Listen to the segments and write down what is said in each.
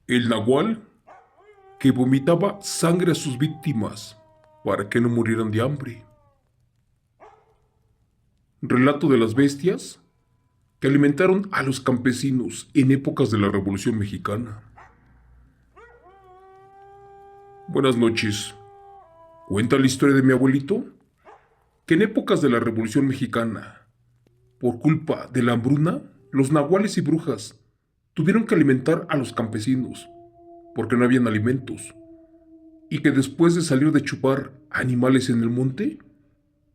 El nahual que vomitaba sangre a sus víctimas para que no murieran de hambre. Relato de las bestias que alimentaron a los campesinos en épocas de la Revolución Mexicana. Buenas noches. Cuenta la historia de mi abuelito que en épocas de la Revolución Mexicana, por culpa de la hambruna, los nahuales y brujas tuvieron que alimentar a los campesinos porque no habían alimentos, y que después de salir de chupar animales en el monte,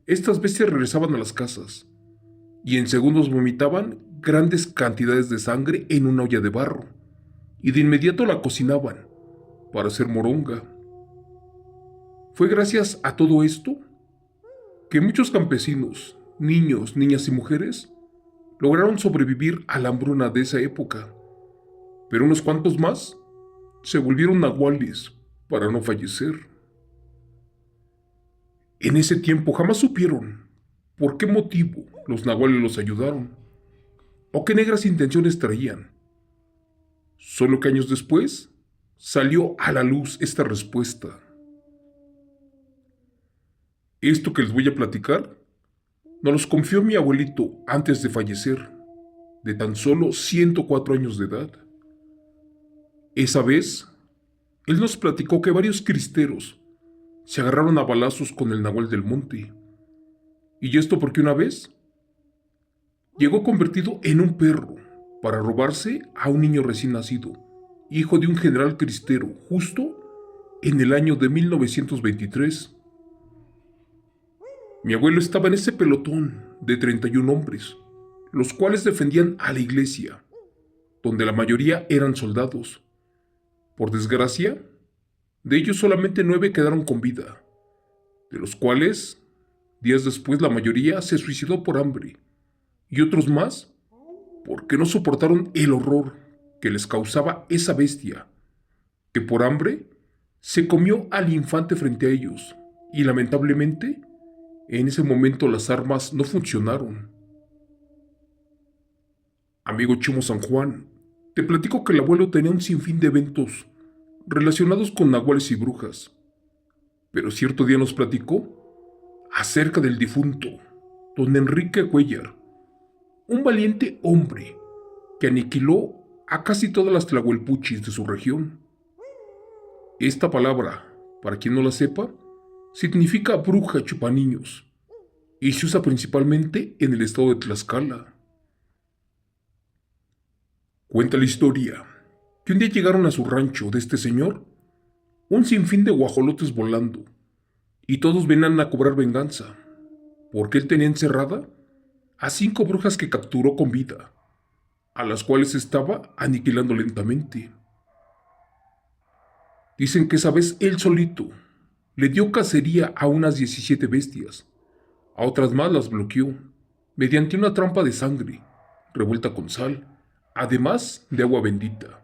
estas bestias regresaban a las casas y en segundos vomitaban grandes cantidades de sangre en una olla de barro y de inmediato la cocinaban para hacer moronga. Fue gracias a todo esto que muchos campesinos, niños, niñas y mujeres lograron sobrevivir a la hambruna de esa época, pero unos cuantos más se volvieron nahuales para no fallecer. En ese tiempo jamás supieron por qué motivo los nahuales los ayudaron o qué negras intenciones traían. Solo que años después salió a la luz esta respuesta. Esto que les voy a platicar nos los confió mi abuelito antes de fallecer, de tan solo 104 años de edad. Esa vez, él nos platicó que varios cristeros se agarraron a balazos con el nahual del monte. Y esto porque una vez llegó convertido en un perro para robarse a un niño recién nacido, hijo de un general cristero, justo en el año de 1923. Mi abuelo estaba en ese pelotón de 31 hombres, los cuales defendían a la iglesia, donde la mayoría eran soldados. Por desgracia, de ellos solamente 9 quedaron con vida, de los cuales, días después, la mayoría se suicidó por hambre, y otros más porque no soportaron el horror que les causaba esa bestia, que por hambre se comió al infante frente a ellos, y lamentablemente, en ese momento las armas no funcionaron. Amigo Chimo San Juan, te platico que el abuelo tenía un sinfín de eventos relacionados con nahuales y brujas, pero cierto día nos platicó acerca del difunto don Enrique Cuellar, un valiente hombre que aniquiló a casi todas las tlahuelpuchis de su región. Esta palabra, para quien no la sepa, significa bruja chupaniños y se usa principalmente en el estado de Tlaxcala. Cuenta la historia que un día llegaron a su rancho de este señor un sinfín de guajolotes volando, y todos venían a cobrar venganza, porque él tenía encerrada a 5 brujas que capturó con vida, a las cuales estaba aniquilando lentamente. Dicen que esa vez él solito le dio cacería a unas 17 bestias, a otras más las bloqueó, mediante una trampa de sangre, revuelta con sal, además de agua bendita.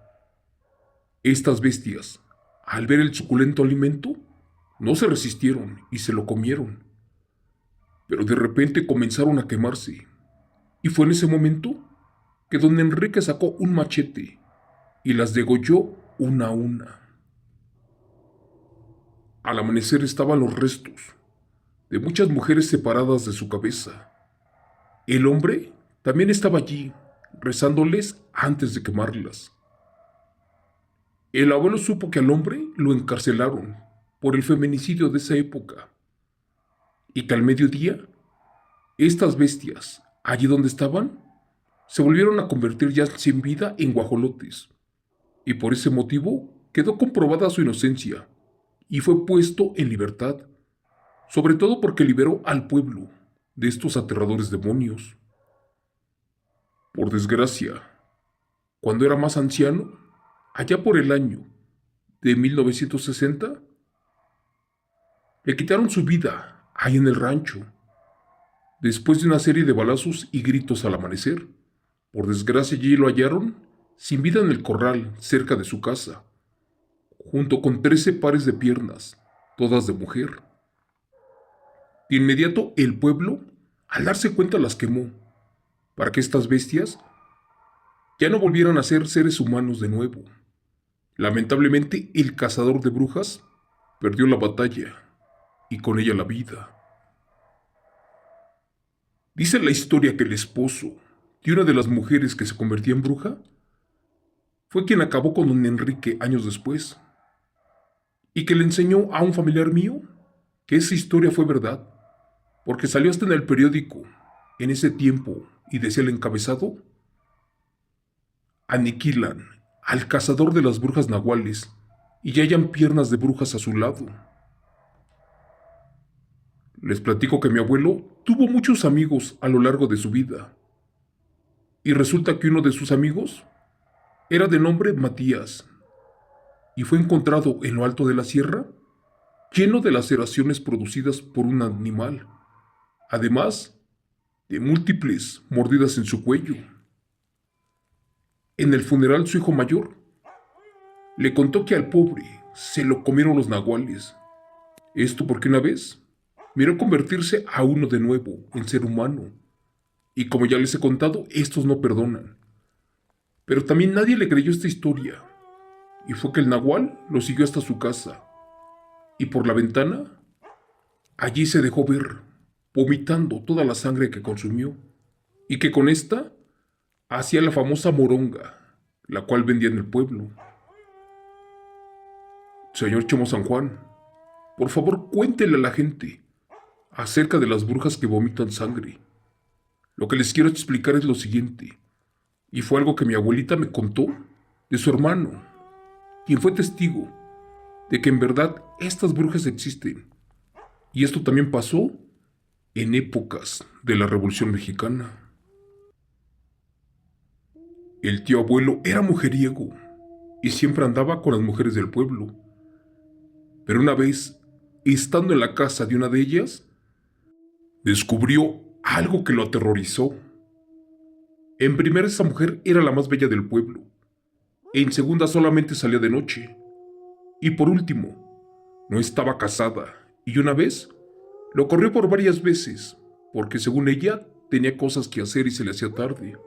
Estas bestias, al ver el suculento alimento, no se resistieron y se lo comieron. Pero de repente comenzaron a quemarse, y fue en ese momento que don Enrique sacó un machete y las degolló una a una. Al amanecer estaban los restos de muchas mujeres separadas de su cabeza. El hombre también estaba allí, rezándoles antes de quemarlas. El abuelo supo que al hombre lo encarcelaron por el feminicidio de esa época, y que al mediodía, estas bestias, allí donde estaban, se volvieron a convertir ya sin vida en guajolotes, y por ese motivo quedó comprobada su inocencia, y fue puesto en libertad, sobre todo porque liberó al pueblo de estos aterradores demonios. Por desgracia, cuando era más anciano, allá por el año de 1960, le quitaron su vida ahí en el rancho, después de una serie de balazos y gritos al amanecer. Por desgracia allí lo hallaron sin vida en el corral cerca de su casa, junto con 13 pares de piernas, todas de mujer. De inmediato el pueblo, al darse cuenta, las quemó, para que estas bestias ya no volvieran a ser seres humanos de nuevo. Lamentablemente, el cazador de brujas perdió la batalla y con ella la vida. Dice la historia que el esposo de una de las mujeres que se convertía en bruja fue quien acabó con don Enrique años después y que le enseñó a un familiar mío que esa historia fue verdad, porque salió hasta en el periódico en ese tiempo y decía el encabezado: aniquilan al cazador de las brujas nahuales y hallan piernas de brujas a su lado. Les platico que mi abuelo tuvo muchos amigos a lo largo de su vida y resulta que uno de sus amigos era de nombre Matías y fue encontrado en lo alto de la sierra lleno de laceraciones producidas por un animal, además de múltiples mordidas en su cuello. En el funeral su hijo mayor le contó que al pobre se lo comieron los nahuales. Esto porque una vez miró convertirse a uno de nuevo en ser humano. Y como ya les he contado, estos no perdonan. Pero también nadie le creyó esta historia. Y fue que el nahual lo siguió hasta su casa. Y por la ventana, allí se dejó ver, vomitando toda la sangre que consumió. Y que con esta hacía la famosa moronga, la cual vendía en el pueblo. Señor Chemo San Juan, por favor cuéntele a la gente acerca de las brujas que vomitan sangre. Lo que les quiero explicar es lo siguiente, y fue algo que mi abuelita me contó de su hermano, quien fue testigo de que en verdad estas brujas existen. Y esto también pasó en épocas de la Revolución Mexicana. El tío abuelo era mujeriego y siempre andaba con las mujeres del pueblo. Pero una vez, estando en la casa de una de ellas, descubrió algo que lo aterrorizó. En primera, esa mujer era la más bella del pueblo. En segunda, solamente salía de noche. Y por último, no estaba casada. Y una vez, lo corrió por varias veces, porque según ella, tenía cosas que hacer y se le hacía tarde.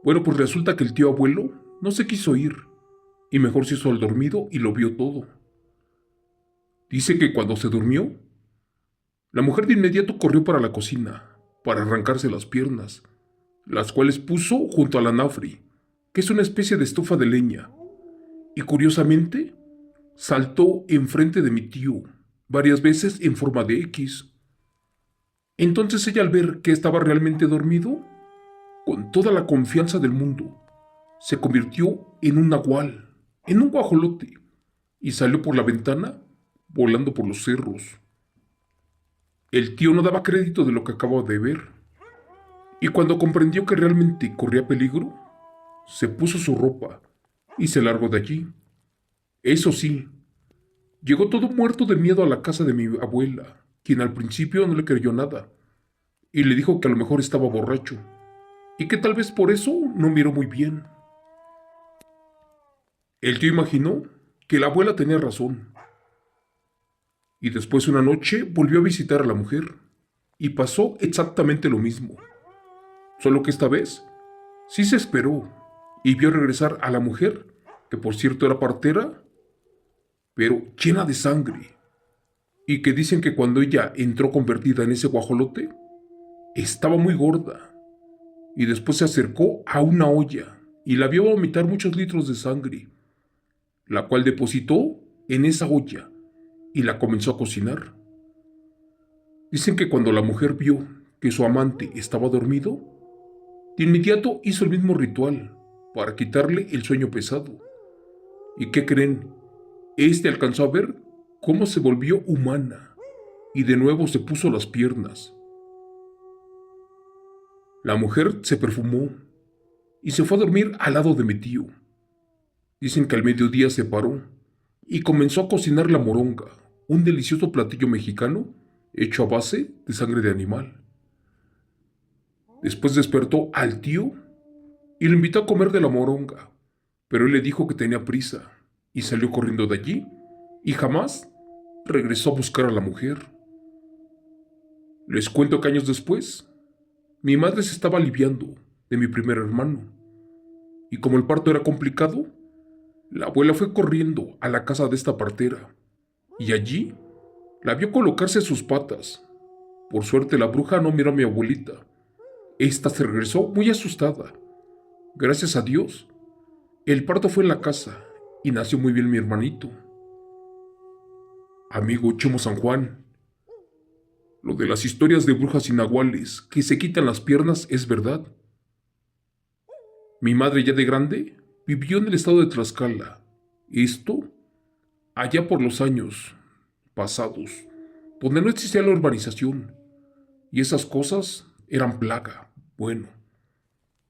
Bueno, pues resulta que el tío abuelo no se quiso ir, y mejor se hizo al dormido y lo vio todo. Dice que cuando se durmió, la mujer de inmediato corrió para la cocina, para arrancarse las piernas, las cuales puso junto al anafre, que es una especie de estufa de leña, y curiosamente, saltó enfrente de mi tío, varias veces en forma de X. Entonces ella, al ver que estaba realmente dormido, con toda la confianza del mundo, se convirtió en un nahual, en un guajolote, y salió por la ventana, volando por los cerros. El tío no daba crédito de lo que acababa de ver, y cuando comprendió que realmente corría peligro, se puso su ropa y se largó de allí. Eso sí, llegó todo muerto de miedo a la casa de mi abuela, quien al principio no le creyó nada, y le dijo que a lo mejor estaba borracho, y que tal vez por eso no miró muy bien. El tío imaginó que la abuela tenía razón, y después una noche volvió a visitar a la mujer, y pasó exactamente lo mismo, solo que esta vez sí se esperó, y vio regresar a la mujer, que por cierto era partera, pero llena de sangre, y que dicen que cuando ella entró convertida en ese guajolote, estaba muy gorda, y después se acercó a una olla y la vio vomitar muchos litros de sangre, la cual depositó en esa olla y la comenzó a cocinar. Dicen que cuando la mujer vio que su amante estaba dormido, de inmediato hizo el mismo ritual para quitarle el sueño pesado. ¿Y qué creen? Este alcanzó a ver cómo se volvió humana y de nuevo se puso las piernas. La mujer se perfumó y se fue a dormir al lado de mi tío. Dicen que al mediodía se paró y comenzó a cocinar la moronga, un delicioso platillo mexicano hecho a base de sangre de animal. Después despertó al tío y lo invitó a comer de la moronga, pero él le dijo que tenía prisa y salió corriendo de allí y jamás regresó a buscar a la mujer. Les cuento que años después, mi madre se estaba aliviando de mi primer hermano y como el parto era complicado, La abuela fue corriendo a la casa de esta partera y allí la vio colocarse sus patas. Por suerte la bruja no miró a mi abuelita. Esta se regresó muy asustada. Gracias a Dios, el parto fue en la casa y nació muy bien mi hermanito. Amigo Chemo San Juan, lo de las historias de brujas y nahuales que se quitan las piernas es verdad. Mi madre ya de grande vivió en el estado de Tlaxcala. Esto allá por los años pasados, donde no existía la urbanización y esas cosas eran plaga. Bueno,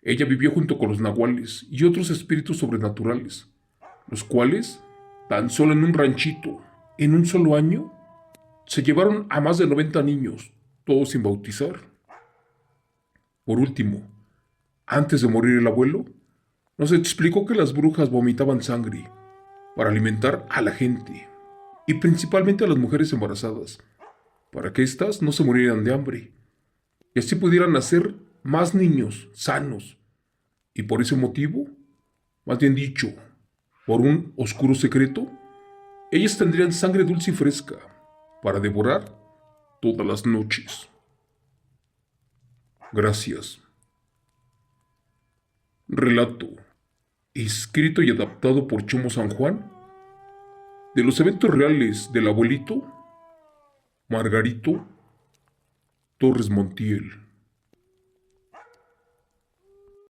ella vivió junto con los nahuales y otros espíritus sobrenaturales, los cuales, tan solo en un ranchito, en un solo año, se llevaron a más de 90 niños, todos sin bautizar. Por último, antes de morir el abuelo, nos explicó que las brujas vomitaban sangre para alimentar a la gente, y principalmente a las mujeres embarazadas, para que éstas no se murieran de hambre, y así pudieran nacer más niños sanos. Y por ese motivo, más bien dicho, por un oscuro secreto, ellas tendrían sangre dulce y fresca para devorar todas las noches. Gracias. Relato, escrito y adaptado por Chomo San Juan, de los eventos reales del abuelito Margarito Torres Montiel.